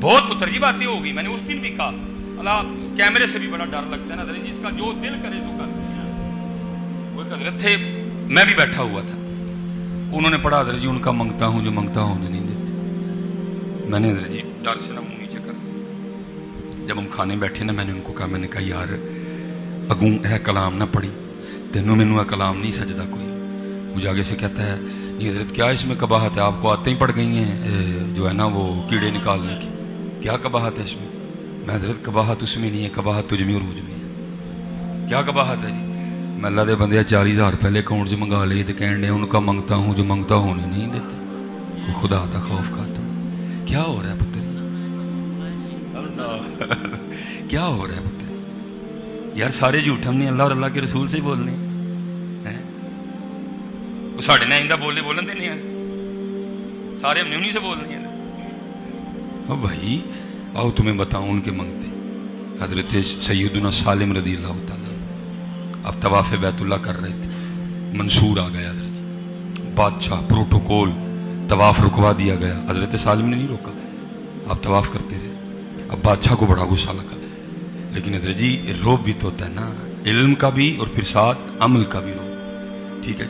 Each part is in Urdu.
بہت مترجی باتیں ہو گئی. میں نے اس دن بھی کہا اللہ کیمرے سے بھی بڑا ڈر لگتا ہے نا حضرت جی، اس کا جو دل کرے تو کر. وہ ایک حضرت تھے، میں بھی بیٹھا ہوا تھا، انہوں نے پڑھا حضرت جی ان کا منگتا ہوں جو منگتا ہوں مجھے نہیں دیتے. میں نے حضرت جی ڈر سے نا منہ نیچے کر لیا. جب ہم کھانے بیٹھے نا میں نے ان کو کہا، میں نے کہا یار اگوں اے کلام نہ پڑھی، تینوں مینوں اے کلام نہیں سجدہ کوئی. مجھے آگے سے کہتا ہے یہ حضرت کیا اس میں قباحت ہے، آپ کو آتے ہی پڑ گئی ہیں جو ہے نا وہ کیڑے نکالنے کی، کیا قباحت ہے اس میں؟ میں حضرت قباحت اس میں نہیں ہے، قباحت تجھ میں عروج میں ہے. کیا قباحت ہے جی؟ میں اللہ دے بندے 40,000 پہلے اکاؤنٹ سے منگا لیے تو کہنے ان کا منگتا ہوں جو منگتا ہوں نہیں دیتے. خدا کا خوف کھاتا ہوں. کیا ہو رہا ہے پتر؟ کیا ہو رہا ہے پتر یار؟ سارے جھوٹ ہم نے اللہ اور اللہ کے رسول سے بولنے ہیں. وہ ساڑھے نہ آئندہ بولن دینے ہیں، سارے ہم نے انہیں سے بولنے ہیں. بھائی آؤ تمہیں بتاؤں ان کے منگتے. حضرت سیدنا سالم رضی اللہ تعالیٰ اب طواف بیت اللہ کر رہے تھے، منصور آ گیا حضرت جی، بادشاہ پروٹوکول، طواف رکوا دیا گیا. حضرت سالم نے نہیں روکا، آپ طواف کرتے رہے. اب بادشاہ کو بڑا غصہ لگا، لیکن حضرت جی روب بھی تو ہوتا ہے نا، علم کا بھی اور پھر ساتھ عمل کا بھی روب. ٹھیک ہے،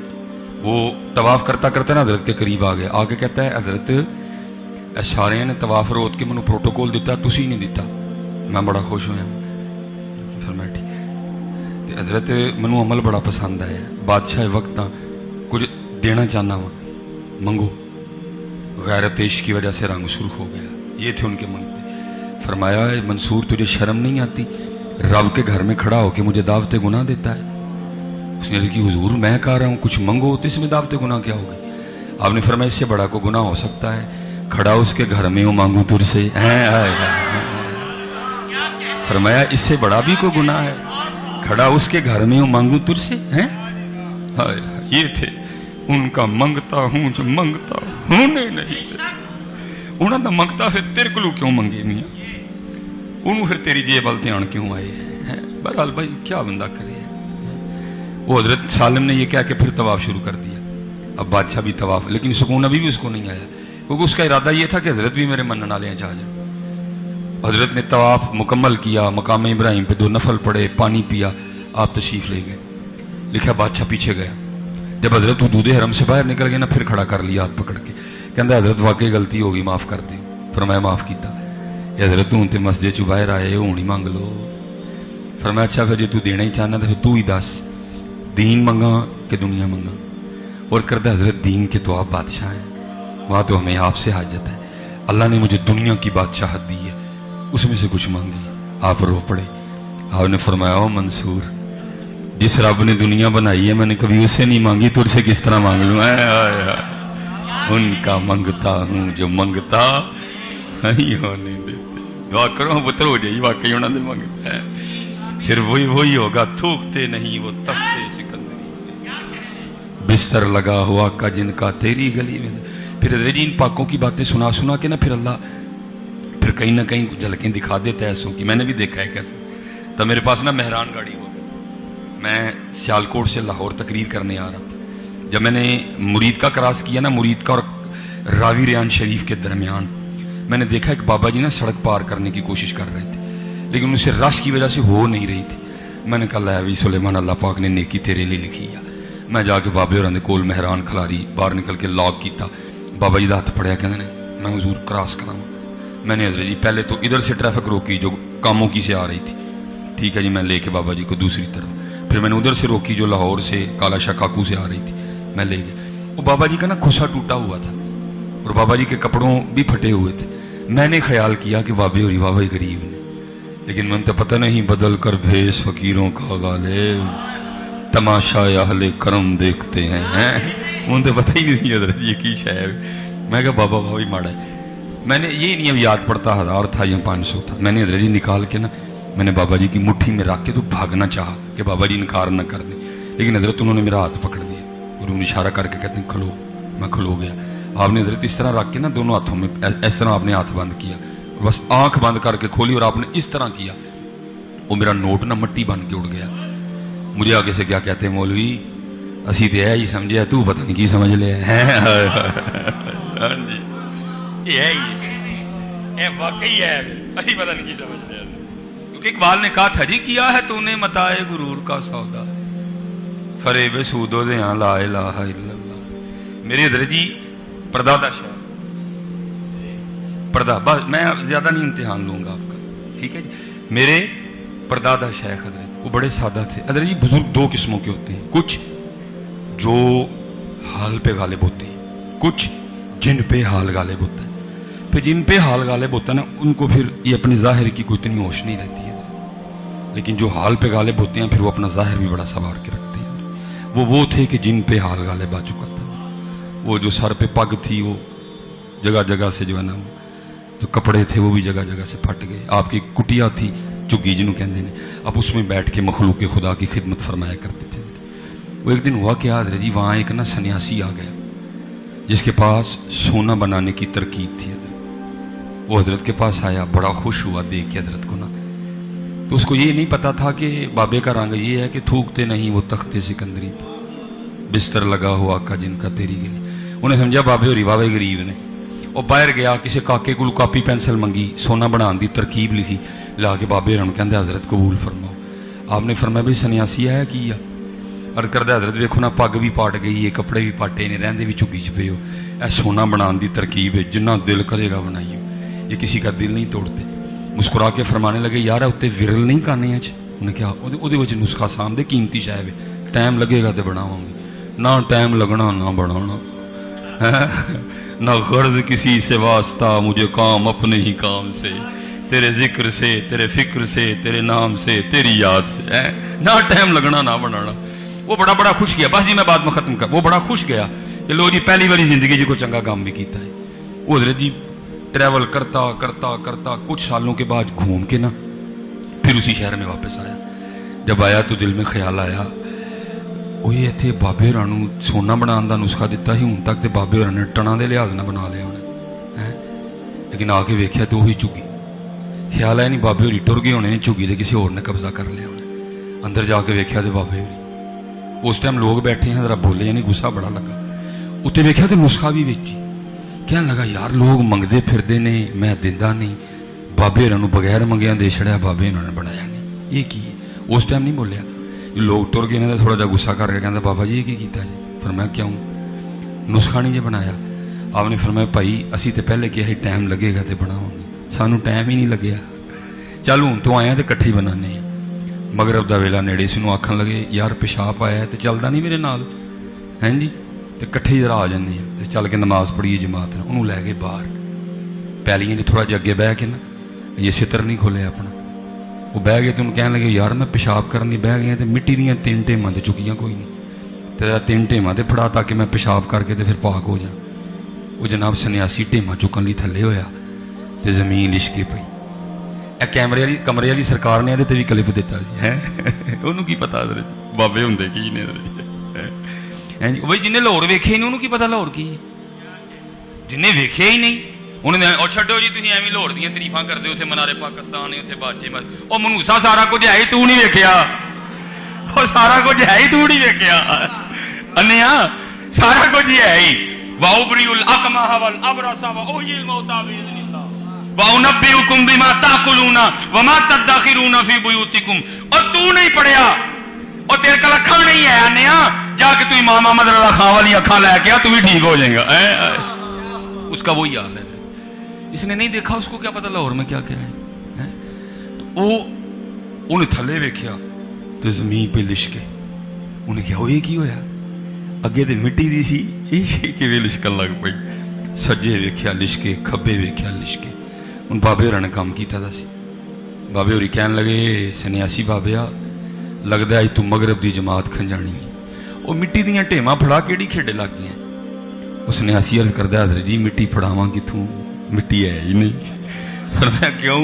وہ طواف کرتا کرتا نا حضرت کے قریب آ گیا. آگے کہتا ہے حضرت سارے نے طواف روت کے منو پروٹوکول دیتا، تسی نہیں دیتا. میں بڑا خوش ہوا. فرمایا ٹھیک. حضرت منو عمل بڑا پسند آیا. بادشاہ وقت کچھ دینا چاہنا وا، منگو. غیرت عشق کی وجہ سے رنگ سرخ ہو گیا. یہ تھے ان کے منگتے. فرمایا منصور تجھے شرم نہیں آتی رب کے گھر میں کھڑا ہو کے مجھے دعوت گناہ دیتا ہے؟ اس نے کہا حضور میں کہہ رہا ہوں کچھ منگو تو اس میں دعوت گناہ کیا ہو گئی؟ آپ نے فرمایا اس سے بڑا کو گناہ ہو سکتا ہے؟ کھڑا اس کے گھر میں ہوں مانگوں تجھ سے. فرمایا اس سے بڑا بھی کوئی گناہ ہے؟ کھڑا اس کے گھر میں ہوں مانگوں تجھ سے. یہ تھے ان کا منگتا ہوں جو منگتا ہونے نہیں دیتا. انہوں نے منگتا ہے تیرے کو کیوں منگے میاں، انہوں پھر تیری جیب والتے آن کیوں آئے ہیں؟ بہرحال بھائی کیا بندہ کرے. وہ حضرت سالم نے یہ کہہ کے پھر طواف شروع کر دیا. اب بادشاہ بھی طواف، لیکن سکون ابھی بھی اس کو نہیں آیا، کیونکہ اس کا ارادہ یہ تھا کہ حضرت بھی میرے منن والے چاہ جائیں. حضرت نے طواف مکمل کیا، مقام ابراہیم پہ 2 نفل پڑے، پانی پیا، آپ تشریف لے گئے. لکھا بادشاہ پیچھے گیا. جب حضرت حدود حرم سے باہر نکل گئے نا پھر کھڑا کر لیا ہاتھ پکڑ کے. کہندا حضرت واقعی غلطی ہوگی، معاف کر دے. فرمایا معاف کیتا. حضرت ہوں تے مسجد چ باہر آئے ہوں ہی مانگ لو. فرمایا اچھا پھر جی تو دینا ہی چاہنا تو پھر تو ہی دس دین منگا کہ دنیا منگا؟ اور کرتا حضرت دین کے تو آپ بادشاہ ہیں، وہاں تو ہمیں آپ سے حاجت ہے. اللہ نے مجھے دنیا کی بادشاہت دی ہے، اس میں سے کچھ مانگی. آپ رو پڑے. آپ نے فرمایا او منصور جس رب نے دنیا بنائی ہے میں نے کبھی اسے نہیں مانگی، تجھ سے کس طرح مانگ لوں؟ ان کا منگتا ہوں جو منگتا نہیں ہونے دیتے. دعا کرو پتر ہو جائے واقعی انہوں نے منگتا ہے، پھر وہی ہوگا. تھوکتے نہیں وہ تختے سکندری، بستر لگا ہوا کا جن کا تیری گلی میں. پھر حضرت جی ان پاکوں کی باتیں سنا کے نا پھر اللہ پھر کہیں نہ کہیں جھلکیں دکھا دیتا ہے ایسوں کی. میں نے بھی دیکھا ہے کیسے. تب میرے پاس نا مہران گاڑی ہو گئی، میں سیالکوٹ سے لاہور تقریر کرنے آ رہا تھا. جب میں نے مرید کا کراس کیا نا، مرید کا اور راوی ریان شریف کے درمیان، میں نے دیکھا ایک بابا جی نا سڑک پار کرنے کی کوشش کر رہے تھے، لیکن ان سے رش کی وجہ سے ہو نہیں رہی تھی. میں نے کہا لے سلیمان اللہ پاک نے نیکی تیرے لیے لکھی ہے. میں جا کے بابے اور کول مہران کھلاری باہر نکل کے لاک کیتا. بابا جی دا ہاتھ پڑیا کہ میں حضور کراس کراں. میں نے حضرت جی پہلے تو ادھر سے ٹریفک روکی جو کاموں کی سے آ رہی تھی، ٹھیک ہے جی، میں لے کے بابا جی کو دوسری طرف. پھر میں نے ادھر سے روکی جو لاہور سے کالا شاہ کاکو سے آ رہی تھی، میں لے گیا. وہ بابا جی کا نا کھوسا ٹوٹا ہوا تھا اور بابا جی کے کپڑوں بھی پھٹے ہوئے تھے. میں نے خیال کیا کہ بابے اور بابا ہی غریب نے، لیکن میں تو پتہ نہیں بدل کر بھیس فقیروں کا غالب تماشا اہل کرم دیکھتے ہیں. ان تو پتہ ہی نہیں حضرت یہ کی شاید. میں کہا بابا وہی ماڑا ہے. میں نے یہ نہیں اب یاد پڑتا 1000 تھا یا 500 تھا. میں نے حضرت جی نکال کے نا میں نے بابا جی کی مٹھی میں رکھ کے تو بھاگنا چاہا کہ بابا جی انکار نہ کر دیں، لیکن حضرت انہوں نے میرا ہاتھ پکڑ دیا اور انہوں نے اشارہ کر کے کہتے ہیں کھلو. میں کھلو گیا. آپ نے حضرت اس طرح رکھ کے نا دونوں ہاتھوں میں اس طرح آپ نے ہاتھ بند کیا اور بس آنکھ بند کر کے کھولی اور آپ نے اس طرح کیا. وہ میرا نوٹ نا مٹی بن کے اڑ گیا. مجھے آگے سے کیا کہتے ہیں مولوی اسی تو ہے ہی سمجھے تو پتہ نہیں کی سمجھ لے. واقعی ہے اسی پتہ نہیں کی سمجھتے ہیں کیونکہ اقبال نے کہا تھا جی کیا ہے تو نے متائے غرور کا سودا فریب سود و زیاں لا الہ الا اللہ. میرے حضرت جی پردادا شاہ میں زیادہ نہیں امتحان لوں گا آپ کا ٹھیک ہے جی. میرے پردادا شیخ حضرت وہ بڑے سادہ تھے. حضرت جی بزرگ دو قسموں کے ہوتے ہیں, کچھ جو حال پہ غالب ہوتے ہیں, کچھ جن پہ حال غالب ہوتا ہے. پھر جن پہ حال غالب ہوتا ہے نا ان کو پھر یہ اپنی ظاہر کی کوئی اتنی ہوش نہیں رہتی ہے, لیکن جو حال پہ غالب ہوتے ہیں پھر وہ اپنا ظاہر بھی بڑا سنوار کے رکھتے ہیں. وہ تھے کہ جن پہ حال غالب آ چکا تھا. وہ جو سر پہ پگ تھی وہ جگہ جگہ سے جو ہے نا جو کپڑے تھے وہ بھی جگہ جگہ سے پھٹ گئے. آپ کی کٹیا تھی چگی جنہوں کہتے ہیں, اب اس میں بیٹھ کے مخلوق خدا کی خدمت فرمایا کرتے تھے. وہ ایک دن ہوا کیا حضرت جی, وہاں ایک نا سنیاسی آ گیا جس کے پاس سونا بنانے کی ترکیب تھی. وہ حضرت کے پاس آیا, بڑا خوش ہوا دیکھ کے حضرت کو نا. تو اس کو یہ نہیں پتا تھا کہ بابے کا رنگ یہ ہے کہ تھوکتے نہیں وہ تختے سکندری پہ بستر لگا ہوا کا جن کا تیری گلی. انہیں سمجھا بابے ہوری بابے غریب نے. وہ باہر گیا کسی کاکے کو کاپی پینسل منگی, سونا بنان دی ترکیب لکھی, لا کے بابے رن کہندے حضرت قبول فرماؤ. آپ نے فرمایا بھائی سنیاسی ہے کی عرض کردہ حضرت ویکھو نا پگ بھی پاٹ گئی ہے, کپڑے بھی پاٹے نے, رہندے بھی چگی چ پے ہو. اے سونا بنان دی ترکیب ہے, جنہ دل کرے گا بنائیو, یہ کسی کا دل نہیں توڑتے. مسکرا کے فرمانے لگے یار اتنے ورل نہیں کانے اچ. انہیں کہا وہ نسخہ سامنے قیمتی شاید ہے, ٹائم لگے گا تو بناواں گے. نہ ٹائم لگنا نہ بنانا, نہ غرض کسی سے واسطہ, مجھے کام اپنے ہی کام سے, تیرے ذکر سے, تیرے فکر سے, تیرے نام سے, تیری یاد سے, نہ ٹائم لگنا نہ بنانا. وہ بڑا خوش گیا. بس جی میں بات میں ختم کر. وہ بڑا خوش گیا کہ لو جی پہلی باری زندگی جی کو چنگا کام بھی کیتا ہے. وہ حضرت جی ٹریول کرتا کرتا کرتا کچھ سالوں کے بعد گھوم کے نا پھر اسی شہر میں واپس آیا. جب آیا تو دل میں خیال آیا وہ یہ اتنے بابے ہورا نوں سونا بنان دا نسخہ دیتا ہی, ہوں تک تو بابے ہورا نے ٹنا دے لحاظ نہ بنا لیا ہونا, لیکن آ کے ویکھیا تو وہی چگی. خیال آیا نہیں بابے ہوری ٹر گئے ہونے, چگی دے کسی اور نے قبضہ کر لیا ہونا. اندر جا کے ویکھیا تو بابے ہوری. اس ٹائم لوگ بیٹھے ہیں ذرا بولے, یعنی غصہ بڑا لگا. اتنے ویکھیا تو نسخہ بھی ویچی. کہنے لگا یار لوگ منگتے پھرتے نے, میں دیندا نہیں, بابے ہورا نوں بغیر منگیا دے چھڑیا, بابے انہوں نے بنایا نہیں, یہ کی ہے. اس ٹائم نہیں بولیا. لوگ ٹر گئے نے تھوڑا جا غصہ کر کے کہتا بابا جی یہ کیتا جی. فرمایا کیوں, نسخہ نہیں جی بنایا. آپ نے فرمایا بھائی اسی تو پہلے کیا ٹائم لگے گا تو بناؤں گے, سانو ٹائم ہی نہیں لگیا, چل ہوں تو آئے تو کٹھے بنانے ہیں. مغرب دا ویلا نیڑے سنوں آکھن لگے یار پیشاب آیا تو چلتا نہیں میرے نال ہیں جی, تو کٹھے ذرا آ جانے ہیں, چل کے نماز پڑھیے جماعت نے. انہوں لے گئے باہر پیلیاں جی تھوڑا جا اگے بہ کے نا, یہ ستر نہیں کھولے اپنا. وہ بہ گئے تو انہوں کہنے لگے یار میں پیشاب کرنے بہ گیا تو مٹی دیا 3 ٹیماں تو چکیاں کوئی نہیں, تیرا 3 ٹیماں تے پھڑا تاکہ میں پیشاب کر کے تو پھر پاک ہو جاؤں. وہ جناب سنیاسی ٹیماں چکن لی تھلے ہویا تو زمین لشکے پئی. اے کمرے والی سرکار نے بھی کلپ دیتا جی ہے, انہوں کی پتا بابے ہوں کی نے بھائی جنہیں لاہور ویکھے نہیں انہوں کی پتا لاہور کی, جنہیں ویکھے ہی نہیں انہوں نے اور چھڈو جی تھی ایویں لاہور دیا تریفاں کرتے اتنے منارے پاکستان اتنے باچے وہ منوسا سارا کچھ ہے ہی تو نہیں ویکھیا, وہ سارا کچھ ہے ہی تو نہیں ویکھیا, انیا سارا کچھ ہے ہی. وَأُبْرِئُ الْأَكْمَحَ وَالْأَبْرَصَ وَأُحْيِي الْمَوْتَىٰ بِإِذْنِ اللَّهِ وَأُنَبِّئُكُم بِمَا تَأْكُلُونَ وَمَا تَدَّخِرُونَ فِي بُيُوتِكُمْ. اور تو نہیں پڑھیا اور تیرے کل اکھاں نہیں ہے انیا, جا کے تو امام احمد رضا خان والی اکھاں لے کے آ, تو بھی ٹھیک ہو جائے گا. اس کا وہی حال ہے. اس نے نہیں دیکھا, اس کو کیا پتا لاہور میں کیا کیا ہے. تو وہ انہیں تھلے ویکھیا تو زمین پہ لشکے. انہیں کیا وہ یہ کی ہویا, اگے تو مٹی دی سی کہ لشکن لگ پئی. سجے ویکھیا لشکے, کھبے ویکھیا لشکے. ان بابے ہورا نے کام کیتا دا سی. بابے ہوری کہن لگے سنیاسی بابیا لگتا ہے تو مغرب دی جماعت کھنجانی ہے. وہ مٹی دیاں ٹیماں پھڑا کیڑی کھیڈے لگ گئی. اس نے سنیاسی عرض کردہ حضرت جی مٹی پھڑاواں کتوں, مٹی ہے ہی نہیں. فرمایا کیوں,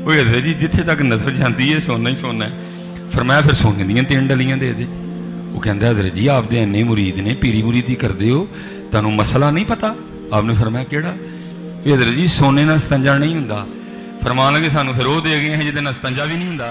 وہ حضرت جی جتھے تک نظر جاندی ہے سونا ہی سونا ہے. فرمایا پھر سونے دیاں 3 ڈلیاں دے دے. وہ کہندا حضرت جی آپ دے اینے مرید نے, پیری مریدی کردے ہو, تانوں مسئلہ نہیں پتا. آپ نے فرمایا کیڑا. یہ حضرت جی سونے نال استنجا نہیں ہوندا. فرمان لگے سانوں پھر وہ دے گئے ہیں جہدے نال استنجا بھی نہیں ہوندا.